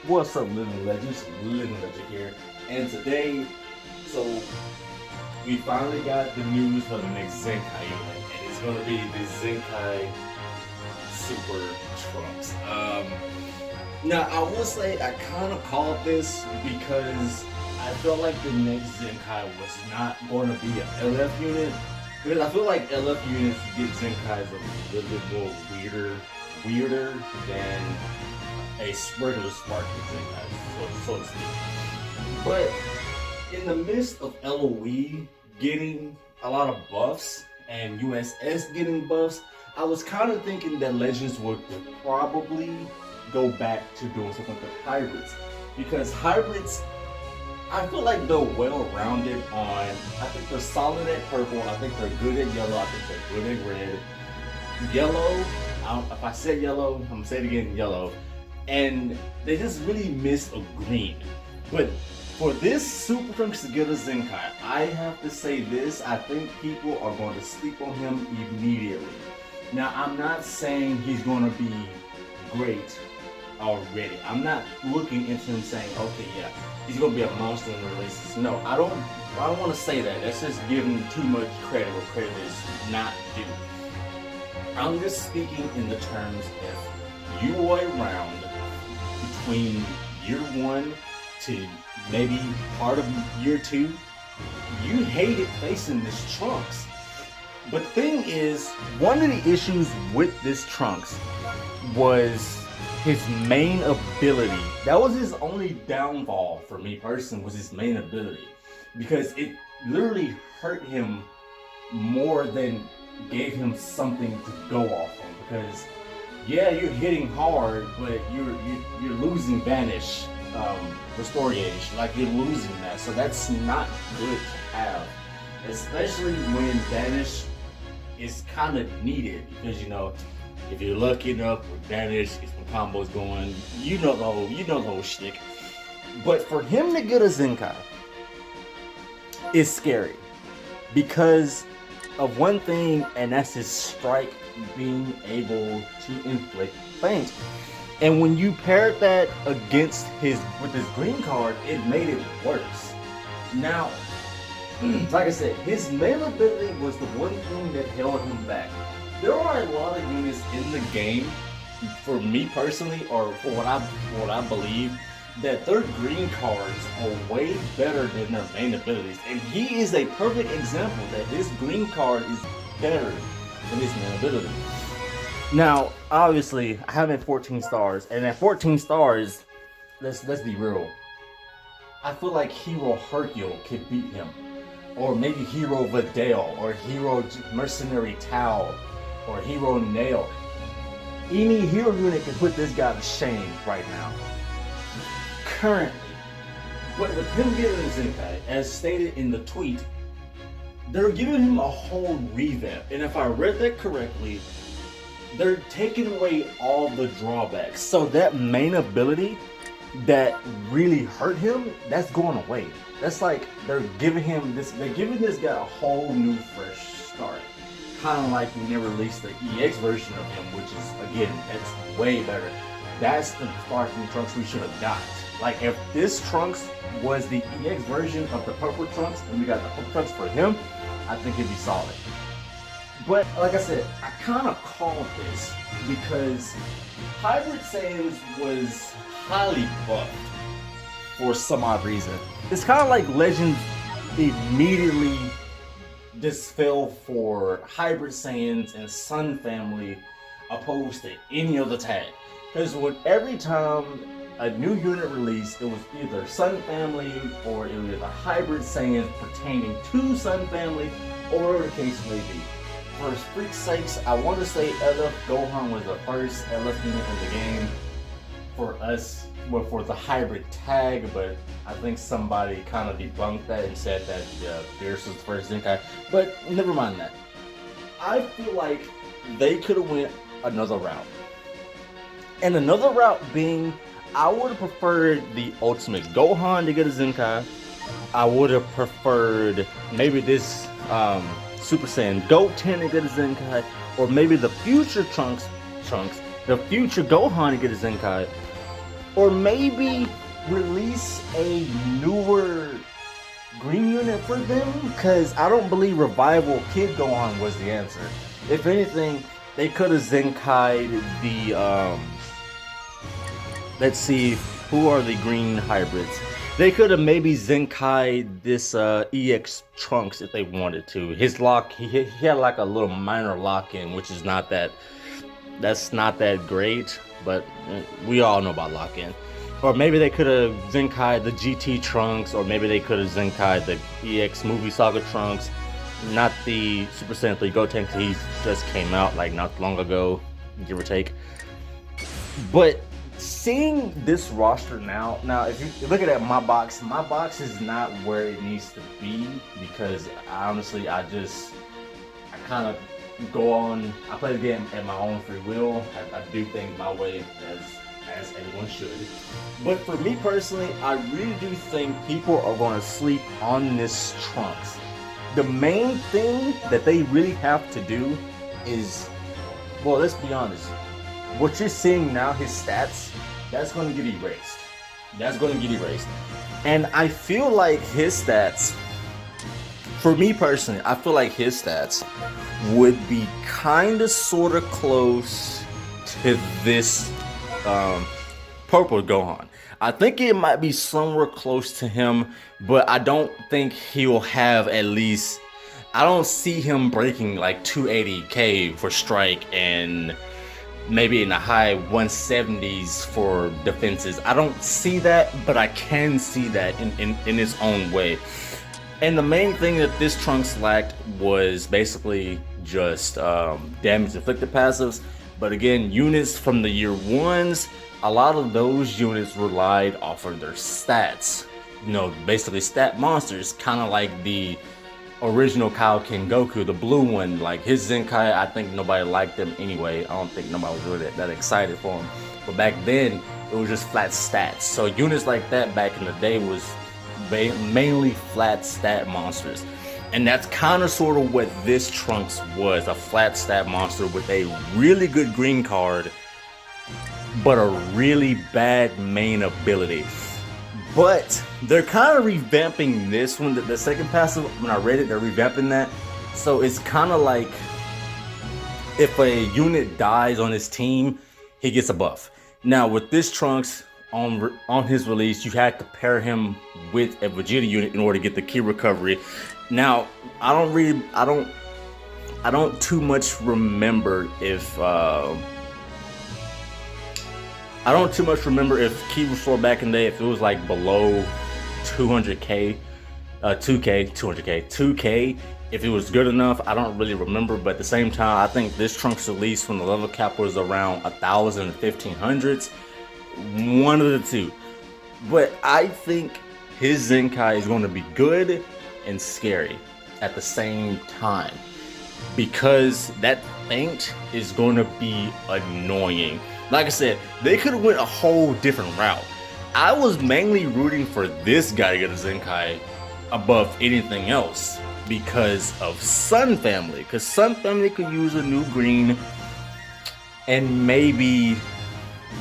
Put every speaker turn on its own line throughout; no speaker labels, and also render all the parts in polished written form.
What's up, Living Legends? Living Legend here. And today, so we finally got the news for the next Zenkai unit, and it's gonna be the Zenkai Super Trunks. Now I will say I kind of called this because I felt like the next Zenkai was not going to be an LF unit, because I feel like LF units get Zenkais a little bit more weirder than a regular Spartan Zenkai, so to speak. But in the midst of LOE getting a lot of buffs and USS getting buffs, I was kind of thinking that Legends would probably go back to doing something with hybrids, because hybrids, I feel like they're well-rounded on, I think they're solid at purple, I think they're good at yellow, I think they're good at red. Yellow, if I said yellow, I'm gonna say it again, yellow. And they just really missed a green. But for this Super Trunks to get a Zenkai, I have to say this, I think people are going to sleep on him immediately. Now, I'm not saying he's going to be great already. I'm not looking into him saying, okay, yeah, he's going to be a monster in the releases. No, I don't want to say that. That's just giving too much credit where credit is not due. I'm just speaking in the terms if you are around between year 1 to maybe part of year 2, you hated facing this Trunks. But the thing is, one of the issues with this Trunks was his main ability. That was his only downfall for me personally, was his main ability. Because it literally hurt him more than gave him something to go off on. Because yeah, you're hitting hard, but you're losing Vanish, Restore Gauge, like you're losing that. So that's not good to have, especially when Vanish is kind of needed, because you know, if you're lucky enough with Vanish, get some combos going, you know the whole shtick. But for him to get a Zenkai is scary because of one thing, and that's his strike being able to inflict faint. And when you paired that against his green card, it made it worse. Now, like I said, his main ability was the one thing that held him back. There are a lot of units in the game, for me personally, or for what I believe, that their green cards are way better than their main abilities. And he is a perfect example that his green card is better than his main ability. Now, obviously, I have him at 14 stars, and at 14 stars, let's be real, I feel like Hero Hercule could beat him. Or maybe Hero Vidal, or Hero Mercenary Tau, or Hero Nail. Any hero unit can put this guy to shame right now. Currently. But with him getting a Zenkai, as stated in the tweet, they're giving him a whole revamp. And if I read that correctly, they're taking away all the drawbacks. So that main ability that really hurt him, that's going away. That's like they're giving this guy a whole new fresh start. Kind of like when they released the EX version of him, which is, again, that's way better. That's the Spartan Trunks we should have got. Like, if this Trunks was the EX version of the purple Trunks, and we got the purple Trunks for him, I think it'd be solid. But like I said, I kind of called this because Hybrid Saiyans was highly buffed for some odd reason. It's kind of like Legends immediately just fell for Hybrid Saiyans and Sun Family opposed to any other tag. Because every time a new unit released, it was either Sun Family or it was a Hybrid Saiyan pertaining to Sun Family, or whatever the case may be. For freak's sakes, I want to say LF Gohan was the first LF unit in the game for us, well, for the hybrid tag, but I think somebody kind of debunked that and said that Beerus was the first Zenkai, but never mind that. I feel like they could have went another route. And another route being, I would have preferred the Ultimate Gohan to get a Zenkai. I would have preferred maybe this Super Saiyan Goten to get a Zenkai, or maybe the future Trunks, the future Gohan to get a Zenkai.
or maybe release a newer green unit for them, because I don't believe Revival Kid Gohan was the answer. If anything, they could have Zenkai'd the let's see, who are the green hybrids? They could have maybe Zenkai'd this EX Trunks if they wanted to. His lock, he had like a little minor lock-in, which is not that, that's not that great, but we all know about lock-in. Or maybe they could have Zenkai'd the GT Trunks, or maybe they could have Zenkai'd the EX Movie Saga Trunks, not the Super Saiyan 3 Gotenks. He just came out like not long ago, give or take. But seeing this roster now if you look at my box is not where it needs to be, because honestly I kind of go on, I play the game at my own free will. I do things my way as everyone should. But for me personally, I really do think people are going to sleep on this Trunks. The main thing that they really have to do is, well, let's be honest, what you're seeing now, his stats, that's going to get erased. That's going to get erased. And I feel like his stats, for me personally, I feel like his stats would be kind of sort of close to this purple Gohan. I think it might be somewhere close to him, but I don't think he'll have at least, I don't see him breaking like 280k for strike and maybe in the high 170s for defenses. I don't see that, but I can see that in its own way. And the main thing that this Trunks lacked was basically just damage inflicted passives. But again, units from the year ones, a lot of those units relied off of their stats. You know, basically stat monsters, kind of like the original Kaioken Goku, the blue one. Like his Zenkai, I think nobody liked him anyway. I don't think nobody was really that excited for him. But back then, it was just flat stats. So units like that back in the day was mainly flat stat monsters. And that's kind of sort of what this Trunks was, a flat stat monster with a really good green card, but a really bad main ability. But they're kind of revamping this one. The second passive, when I read it, they're revamping that. So it's kind of like if a unit dies on his team, he gets a buff. Now with this Trunks, on his release, you had to pair him with a Vegeta unit in order to get the key recovery. Now I don't too much remember if key restore back in the day, if it was like below 200k, 2k, if it was good enough. I don't really remember, but at the same time, I think this Trunks release when the level cap was around 1,000 and 1,500s, one of the two. But I think his Zenkai is going to be good and scary at the same time, because that feint is going to be annoying. Like I said, they could have went a whole different route. I was mainly rooting for this guy to get a Zenkai above anything else because of Sun Family. Because Sun Family could use a new green and maybe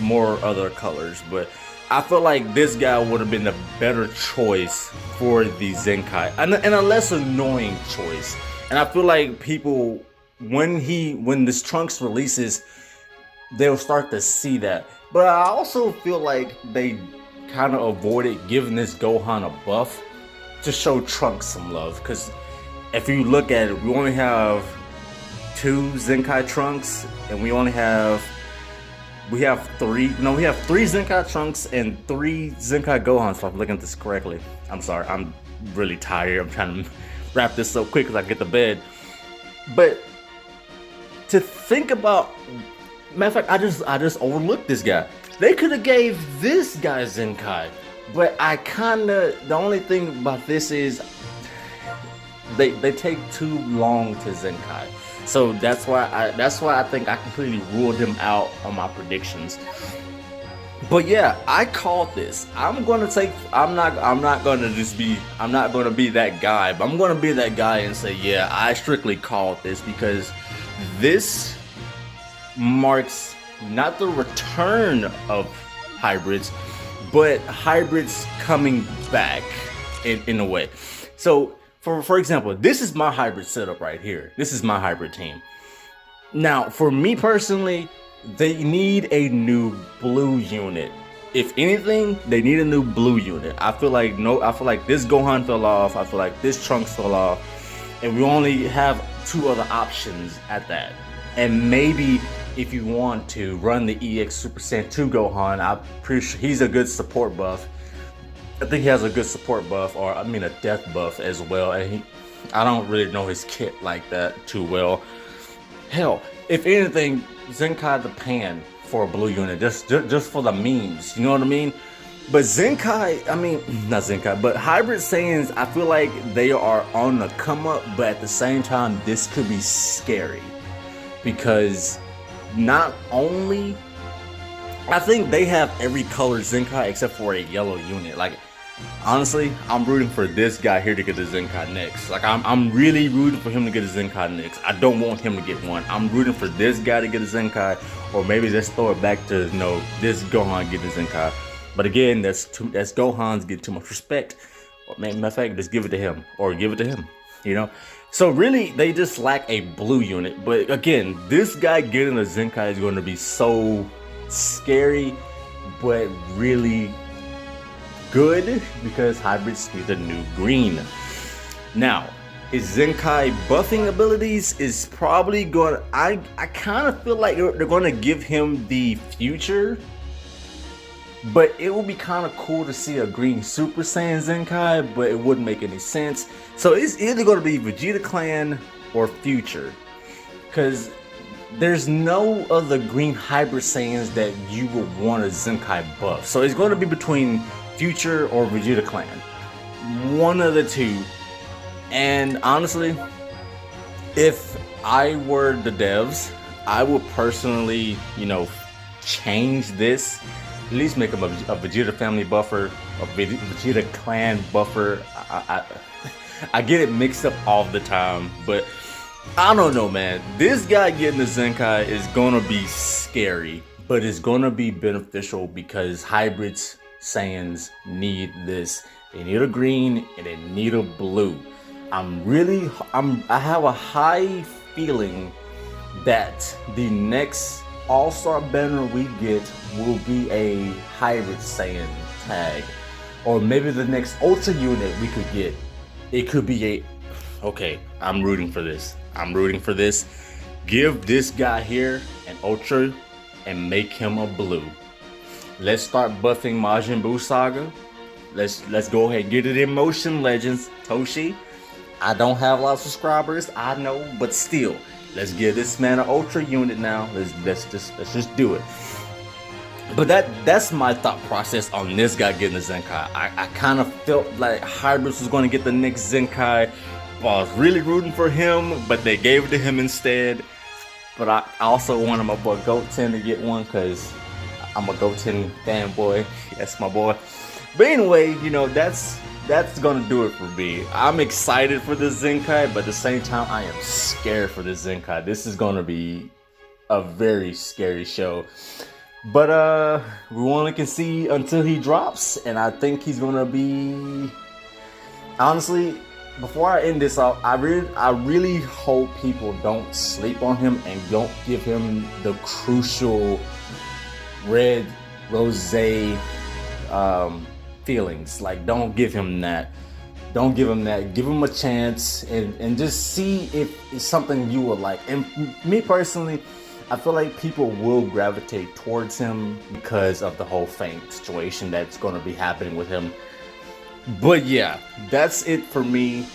more other colors. But I feel like this guy would have been a better choice for the Zenkai, and a less annoying choice. And I feel like people, when this Trunks releases, they'll start to see that. But I also feel like they kind of avoided giving this Gohan a buff to show Trunks some love. Because if you look at it, we only have 2 Zenkai Trunks, and we have 3 Zenkai Trunks and 3 Zenkai Gohans, if I'm looking at this correctly. I'm sorry, I'm really tired. I'm trying to wrap this so quick as I get to bed. But to think about, matter of fact, I just overlooked this guy. They could have gave this guy Zenkai, but the only thing about this is they take too long to Zenkai. So that's why I think I completely ruled him out on my predictions. But yeah, I called this. I'm not gonna be that guy, but I'm gonna be that guy and say, yeah, I strictly called this, because this marks not the return of hybrids, but hybrids coming back in a way. So for example, this is my hybrid setup right here. This is my hybrid team. Now, for me personally, they need a new blue unit. If anything, they need a new blue unit. I feel like this Gohan fell off. I feel like this Trunks fell off, and we only have 2 other options at that. And maybe if you want to run the EX Super Saiyan 2 Gohan, I'm pretty sure he's a good support buff. I think he has a good support buff, or I mean a death buff as well. And I don't really know his kit like that too well. Hell, if anything, Zenkai the Pan for a blue unit, just for the memes, you know what I mean? But Zenkai, I mean, not Zenkai, but Hybrid Saiyans, I feel like they are on the come up, but at the same time, this could be scary. Because not only, I think they have every color Zenkai except for a yellow unit. Like, honestly, I'm rooting for this guy here to get the Zenkai next. Like, I'm really rooting for him to get a Zenkai next. I don't want him to get one. I'm rooting for this guy to get a Zenkai, or maybe let's throw it back to, you know, this Gohan getting a Zenkai. But again, that's Gohan's getting too much respect. Or matter of fact, just give it to him, or give it to him, you know? So really, they just lack a blue unit. But again, this guy getting a Zenkai is going to be so scary, but really good, because hybrids need a new green. Now, his Zenkai buffing abilities is probably going to, I kind of feel like they're going to give him the future, but it would be kind of cool to see a green Super Saiyan Zenkai, but it wouldn't make any sense. So it's either going to be Vegeta Clan or future, because there's no other green hybrid Saiyans that you would want a Zenkai buff. So it's going to be between Future or Vegeta Clan, one of the two. And honestly, if I were the devs, I would personally, you know, change this. At least make him a Vegeta family buffer, a Vegeta Clan buffer. I get it mixed up all the time, but I don't know, man. This guy getting the Zenkai is gonna be scary, but it's gonna be beneficial because hybrids Saiyans need this. They need a green and they need a blue. I have a high feeling that the next All-Star banner we get will be a hybrid Saiyan tag, or maybe the next Ultra unit we could get, it could be a, okay, I'm rooting for this. Give this guy here an Ultra and make him a blue. Let's start buffing Majin Buu Saga. Let's go ahead and get it in motion, Legends. Toshi, I don't have a lot of subscribers, I know, but still, let's give this man an Ultra unit now. Let's just do it. But that's my thought process on this guy getting the Zenkai. I kind of felt like Hybrids was going to get the next Zenkai. I was really rooting for him, but they gave it to him instead. But I also wanted my boy Goten to get one because I'm a Goten fanboy. That's my boy. But anyway, you know, that's gonna do it for me. I'm excited for this Zenkai, but at the same time, I am scared for this Zenkai. This is gonna be a very scary show. But we only can see until he drops, and I think he's gonna be, honestly, before I end this off, I really hope people don't sleep on him and don't give him the crucial red rose feelings. Like, don't give him that. Don't give him that. Give him a chance and just see if it's something you would like. And me personally, I feel like people will gravitate towards him because of the whole fame situation that's going to be happening with him. But yeah, that's it for me.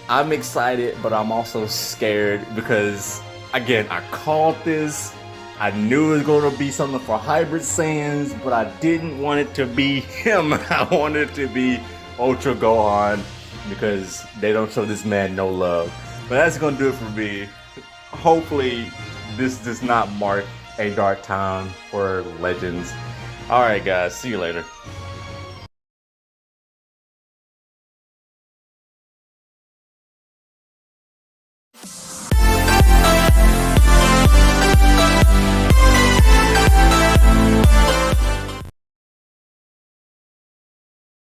I'm excited, but I'm also scared because, again, I called this. I knew it was going to be something for Hybrid Saiyans, but I didn't want it to be him. I wanted it to be Ultra Gohan because they don't show this man no love. But that's going to do it for me. Hopefully, this does not mark a dark time for Legends. Alright guys, see you later.